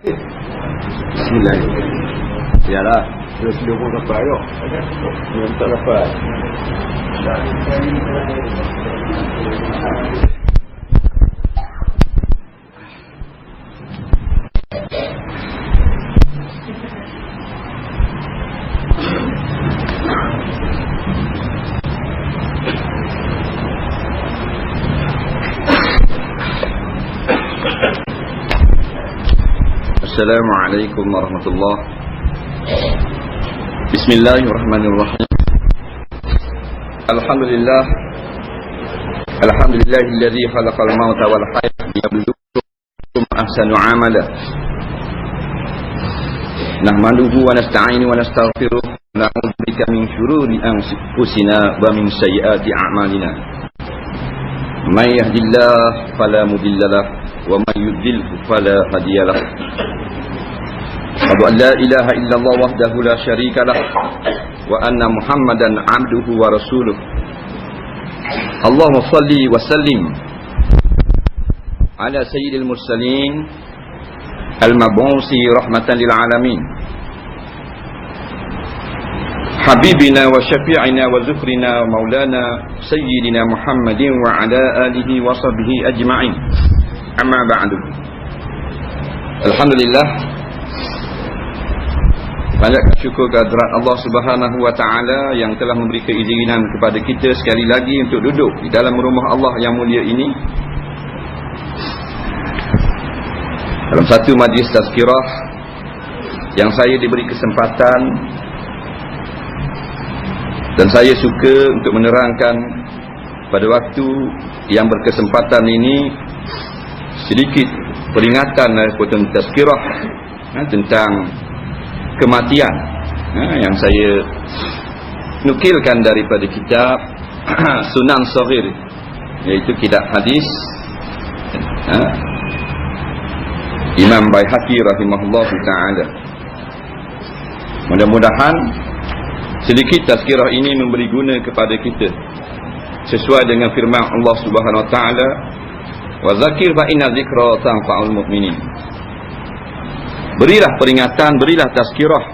Bismillahirrahmanirrahim. Yalah, terus dia pun dapat ayok. Dia tak dapat. Assalamualaikum warahmatullahi wabarakatuh. Bismillahirrahmanirrahim. Alhamdulillah. Alhamdulillahilladzi khalaqal mauta wal hayata liyabluwakum ahsanu amala. Nahmaduhu wa nasta'inu wa nastaghfiruh wa na'udzu bika min shururi anfusina wa min sayyiati a'malina. May yahdihillahu fala mudilla lahu wa may yudlilhu fala hadiya lahu. Asyhadu an la ilaha illallah wahdahu la syarika lah wa anna Muhammadan abduhu wa rasuluh. Allahumma shalli wa sallim ala sayyidil mursalin al-mab'usi rahmatan lil alamin habibina wa syafi'ina wa zukrina wa maulana sayyidina Muhammadin wa ala alihi wa sahbihi ajma'in. Amma ba'du. Alhamdulillah, banyak syukur kehadirat Allah Subhanahu wa taala yang telah memberi keizinan kepada kita sekali lagi untuk duduk di dalam rumah Allah yang mulia ini dalam satu majlis tazkirah yang saya diberi kesempatan dan saya suka untuk menerangkan pada waktu yang berkesempatan ini sedikit peringatan daripada tazkirah tentang kematian yang saya nukilkan daripada kitab Sunan Saghir, iaitu kitab hadis Imam Baihaqi rahimahullah ta'ala. Mudah-mudahan sedikit tazkirah ini memberi guna kepada kita sesuai dengan firman Allah Subhanahu wa ta'ala, wa zakir fa inna dzikra tanfa'ul mu'minin. Berilah peringatan, berilah tazkirah,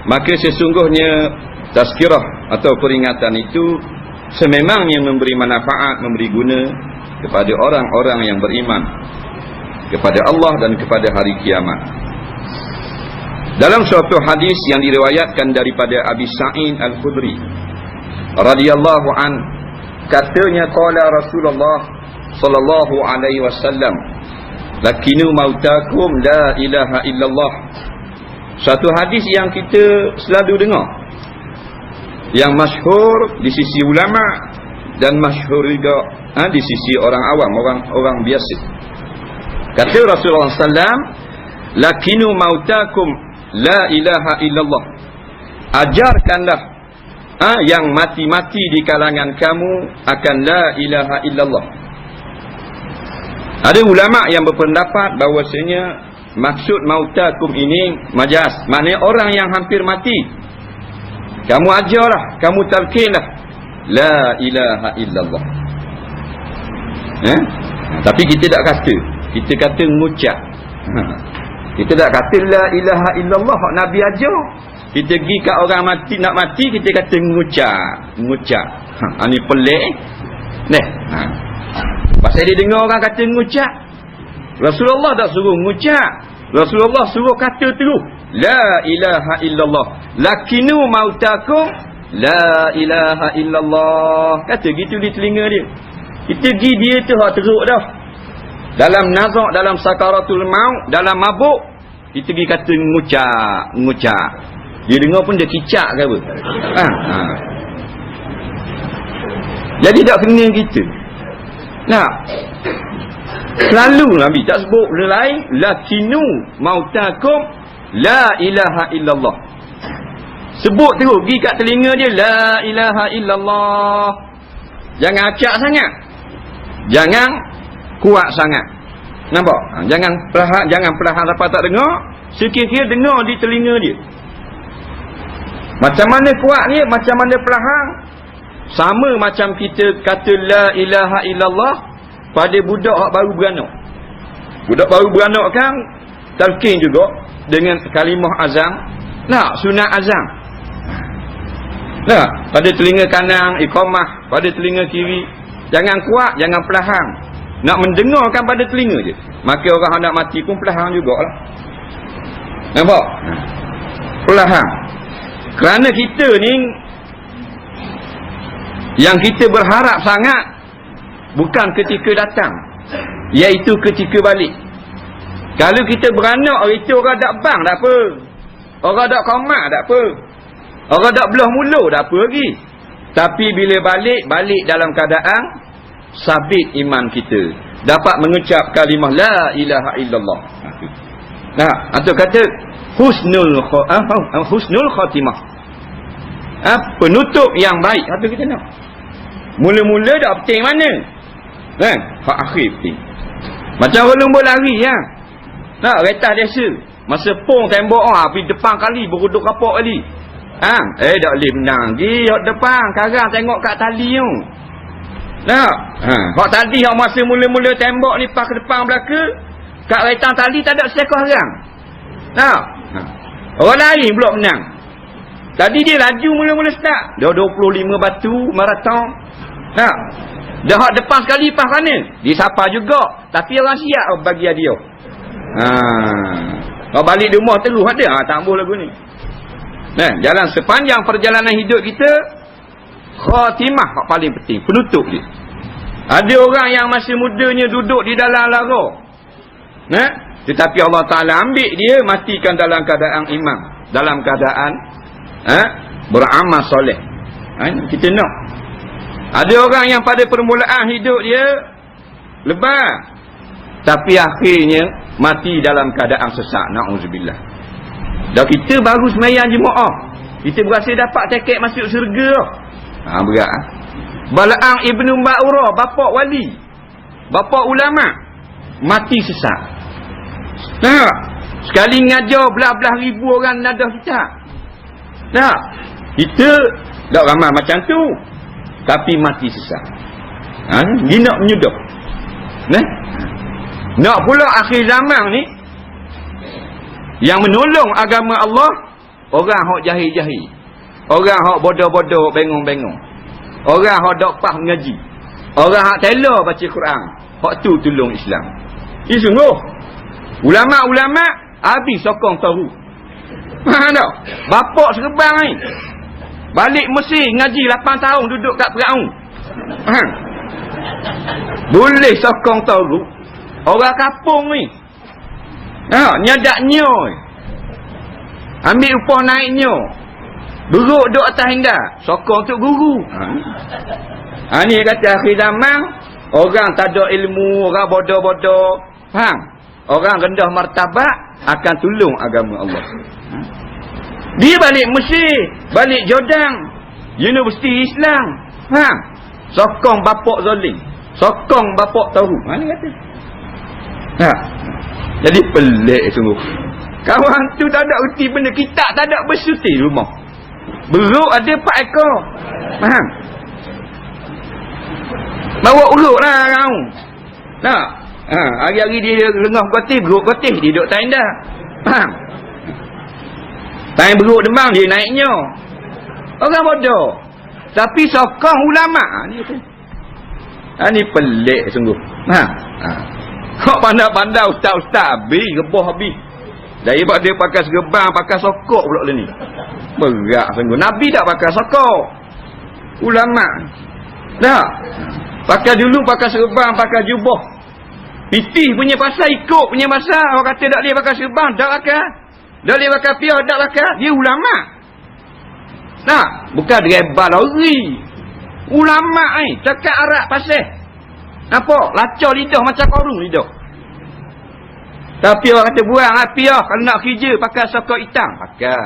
maka sesungguhnya tazkirah atau peringatan itu sememangnya memberi manfaat, memberi guna kepada orang-orang yang beriman kepada Allah dan kepada hari kiamat. Dalam suatu hadis yang diriwayatkan daripada Abi Sa'id Al-Khudri radhiyallahu an, katanya qala Rasulullah sallallahu alaihi wasallam, lakinu mautakum la ilaha illallah. Satu hadis yang kita selalu dengar, yang masyhur di sisi ulama dan masyhur juga di sisi orang awam, orang biasa. Kata Rasulullah SAW, lakinu mautakum la ilaha illallah. Ajarkanlah yang mati-mati di kalangan kamu akan la ilaha illallah. Ada ulama yang berpendapat bahawasanya maksud mautakum ini majaz, maknanya orang yang hampir mati. Kamu ajarlah, kamu talqinlah la ilaha illallah. Tapi kita tak kata, kita kata ngucap. Kita tak kata la ilaha illallah hak Nabi ajar. Kita pergi kat orang mati, nak mati, kita kata ngucap. Ini pelik. Pasal dia dengar orang kata ngucap. Rasulullah tak suruh ngucap. Rasulullah suruh kata terus la ilaha illallah. Lakinu mautakum la ilaha illallah. Kata gitu di telinga dia. Kita pergi dia tu hak teruk dah. Dalam nazak, dalam sakaratul maut, dalam mabuk, kita pergi kata ngucap. Dia dengar pun dia kicak ke apa. Jadi tak kena kita. Selalu Nabi tak sebut lain, lakinu mautakum la ilaha illallah. Sebut terus, pergi kat telinga dia la ilaha illallah. Jangan acak sangat, jangan kuat sangat. Nampak? Jangan perlahan lepas tak dengar, sekiranya dengar di telinga dia. Macam mana kuat dia, macam mana perlahan, sama macam kita kata la ilaha illallah pada budak yang baru beranak. Budak baru beranak kan talqin juga dengan kalimah azam. Nah, sunat azam. Nah, pada telinga kanan iqamah, pada telinga kiri jangan kuat, jangan perlahan. Nak mendengarkan pada telinga je. Maka orang nak mati pun perlahan jugalah. Nampak? Perlahan. Kerana kita ni yang kita berharap sangat bukan ketika datang, iaitu ketika balik. Kalau kita beranak itu orang dak bang tak apa. Orang dak komat tak apa. Orang dak belah mulut tak apa lagi. Tapi bila balik dalam keadaan sabit iman kita, dapat mengucap kalimah la ilaha illallah. Nah, atau kata husnul khatimah. Penutup yang baik. Apa kita nak? Mula-mula dak penting mana? Kan? Hak akhir penting. Macam orang lomba lari ya. Nak retah desa. Masa pong tembok pergi depan kali beruduk kapak kali. Tak boleh menang. Pergi depan karang tengok kat tali tu. Nak? Hak tadi hak masa mula-mula tembok ni pas ke depan belaka, kat retang tali tak ada seekor harang. Nak? Orang lain pula menang. Tadi dia laju mula-mula start. Dah 25 batu maraton. Nak? Dah hak depan sekali pas mana? Dia sapa juga. Tapi orang siap bagi dia. Kalau balik di rumah terus ada. Tak boleh lagu ni. Nah, jalan sepanjang perjalanan hidup kita, khatimah yang paling penting, penutup dia. Ada orang yang masih mudanya duduk di dalam lara. Nah, tetapi Allah Taala ambil dia matikan dalam keadaan iman, dalam keadaan beramal soleh. Kita nak. Ada orang yang pada permulaan hidup dia lebar, tapi akhirnya mati dalam keadaan sesat. Nauzubillah. Dah kita baru sembahyang jemaah, kita berasa dapat tiket masuk syurga. Berat. Bala'ang Ibnu Ba'urah, bapak wali, bapak ulama, mati sesat. Nah, sekali ngajar belah-belah ribu orang nadah kita. Nah, kita tak ramai macam tu, tapi mati sesat. Dia nak menyudah. Nak pula akhir zaman ni yang menolong agama Allah, orang hok jahil-jahil, orang hok bodoh-bodoh, bengong-bengong, orang hok dak faham ngaji, orang hok tela baca Quran, hok tu tolong Islam. Ini sungguh ulama-ulama habis sokong tahu. Faham tak? Bapak Serban ni balik Mesir ngaji 8 tahun duduk kat Firaun. Faham? Boleh sokong tahu. Orang kampung ni nyadaknya ambil upah naiknya, duduk duduk atas hendak sokong untuk guru. Ni kata akhir zaman, orang tak ada ilmu, orang bodoh-bodoh, faham? Orang rendah martabat akan tolong agama Allah. Dia balik Mesir, balik Jordan, Universiti Islam, faham? Sokong bapak zalim, sokong bapak tahu. Ni kata. Jadi pelik sungguh. Kawan tu tak ada erti benda, kita tak ada bersuti rumah. Beruk ada 4 ekor. Faham? Bawa urut lah kau. Tak? Hari-hari dia lengah kotif, beruk kotif, dia duduk tenda. Faham? Time beruk demam dia naiknya. Orang bodoh. Tapi sokong ulama. Ni pelik sungguh. Faham? Kau pandai-pandai ustaz-ustaz habis, rebah habis. Daripada dia pakai serban, pakai sokok pula ni. Berat sungguh. Nabi tak pakai sokok. Ulama. Tak. Pakai dulu pakai serban, pakai jubah. Pitih punya pasal, ikut punya pasal. Orang kata tak boleh pakai serban, tak pakai. Tak boleh pakai piah, tak pakai. Dia ulama. Tak. Bukan dreba lori. Ulama ni. Cakap Arab pasal. Apa? Lacau lidah macam korung lidah. Tapi orang kata buang piah kalau nak kerja pakai sokok hitam. Pakai.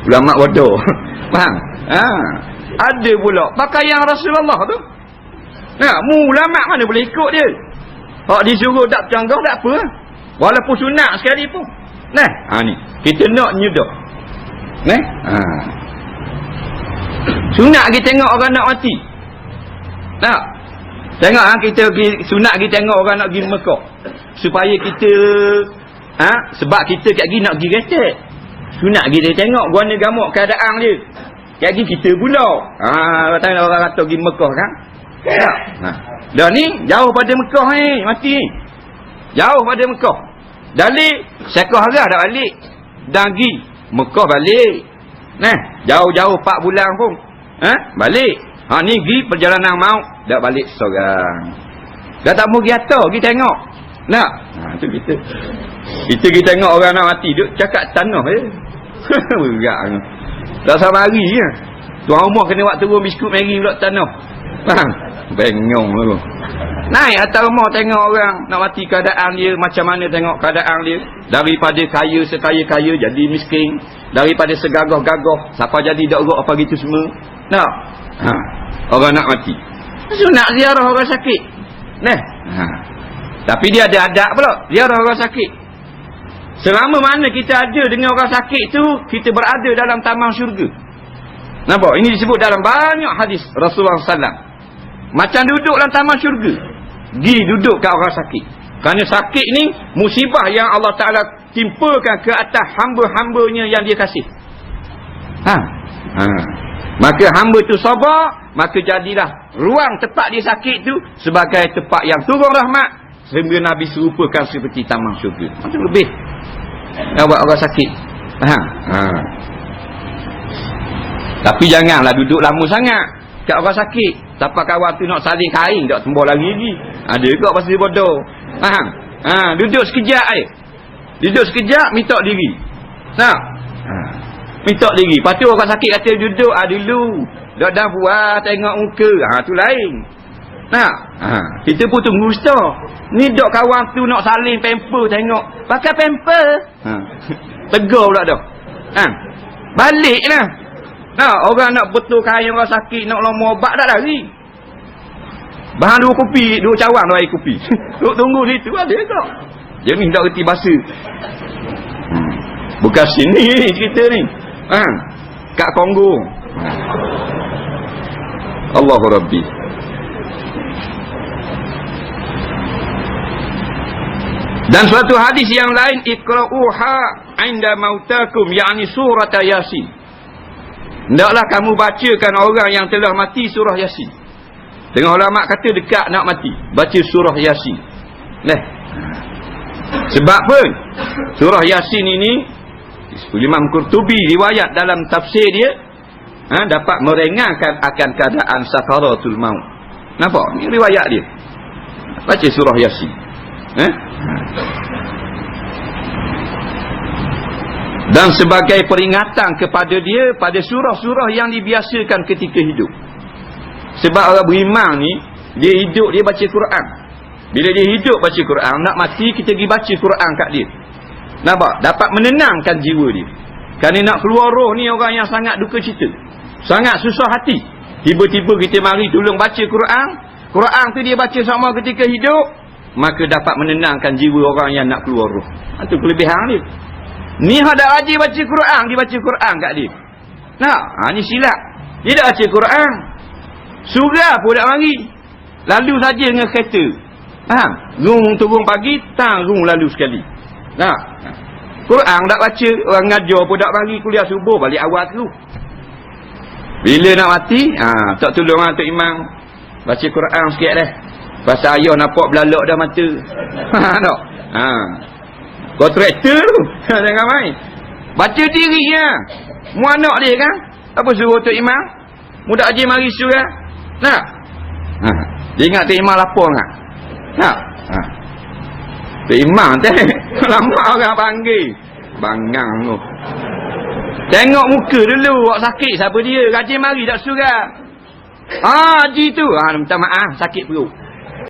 Ulama bodoh. Faham? Ada pula pakai yang Rasulullah tu. Ulama mana boleh ikut dia? Hak disuruh tak canggah tak apa. Walaupun sunat sekali pun. Ni. Kita nak nyudah. Sunat kita tengok orang nak mati. Tengok kita sunat kita tengok orang nak pergi Mekah supaya kita Sebab kita kat gini nak pergi retek. Sunat kita tengok guana gamuk keadaan dia. Kat gini kita pula. Orang kata pergi Mekah kan. Dah ni jauh pada Mekah ni mati ni. Jauh pada Mekah. Dalil Syekh Harah dah balik. Dah pergi Mekah balik. Jauh-jauh 4 bulan pun. Balik. Ni pergi perjalanan maut dah balik seorang. Dah tak mau pergi atas, pergi tengok. Tu kita. Kita pergi tengok orang nak mati duk cakap tanah je. Berat. Dah sama hari je. Tuan rumah kena buat turun biskut Mary pula tanah. Faham? Bengong tu. Naik atas rumah tengok orang nak mati keadaan dia macam mana, tengok keadaan dia. Daripada kaya sekaya-kaya jadi miskin, daripada segagah-gagah siapa jadi dak-rak apa gitu semua. Orang nak mati. Sunat ziarah orang sakit. Tapi dia ada adab pula ziarah orang sakit. Selama mana kita ada dengan orang sakit tu, kita berada dalam taman syurga. Nampak? Ini disebut dalam banyak hadis Rasulullah SAW. Macam duduk dalam taman syurga. Pergi duduk kat orang sakit. Kerana sakit ni musibah yang Allah Ta'ala timpakan ke atas hamba-hambanya yang dia kasih. Maka hamba tu sabar, maka jadilah ruang tempat dia sakit tu sebagai tempat yang turun rahmat, sehingga Nabi serupakan seperti taman syurga. Macam lebih nak buat orang sakit. Tapi janganlah duduk lama sangat kat orang sakit. Sampai kawan tu nak salin kain tak tembus lagi. Ada ke pasal dia bodoh. Duduk sekejap aje. Duduk sekejap minta diri. Minta diri. Lepas tu orang sakit kata duduk dulu. Dah puas tengok muka. Tu lain. Kita pun tunggu ustaz. Ni dok kawan tu nak salin pamper tengok. Pakai pamper. Tegur pula dah. Baliklah. Orang nak betul kain orang sakit, nak lama obat dah lari. Bahan 2 kopi, 2 cawan air kopi. Duk tunggu situ ada tak? Dia ni tak reti bahasa. Bukan sini cerita ni. Kat Kongo. Allahu Rabbi. Dan suatu hadis yang lain, iqra'uha 'inda mautakum, yakni surah Yasin. Hendaklah kamu bacakan orang yang telah mati surah Yasin. Tengah ulama kata dekat nak mati, baca surah Yasin. Sebab pun surah Yasin ini Imam Qurtubi riwayat dalam tafsir dia dapat meringankan akan keadaan sakaratul maut. Nampak? Ini riwayat dia. Baca surah Yasin. Dan sebagai peringatan kepada dia pada surah-surah yang dibiasakan ketika hidup. Sebab orang beriman ni, dia hidup dia baca Quran. Bila dia hidup baca Quran, nak mati kita pergi baca Quran kat dia. Nampak? Dapat menenangkan jiwa dia. Kerana nak keluar roh ni orang yang sangat duka cita, sangat susah hati. Tiba-tiba kita mari tolong baca Quran. Quran tu dia baca sama ketika hidup, maka dapat menenangkan jiwa orang yang nak keluar roh. Itu kelebihan dia. Ni ada rajin baca Quran, dia baca Quran kat dia. Ni silap. Dia dah baca Quran. Surah pun tak mari. Lalu saja dengan kereta. Rung turun pagi, rung lalu sekali. Quran tak baca, orang ngajar pun tak mari, kuliah subuh balik awal tu. Bila nak mati, tak tolong Tok Imam baca Quran sikit dah. Pasal ayah nampak belalak dah mata. Tak? Kontraktor tu. Jangan main. Baca diri ya. Mu anak dia kan? Apa suruh Tok Imam? Mudak haji mari surah. Dia ingat Tok Imam lapor kan? Tok Imam teh. Lama orang panggil. Bangang tu. Tengok muka dulu. Awak sakit siapa dia? Haji mari tak surah. Haji tu. Minta maaf. Sakit perut.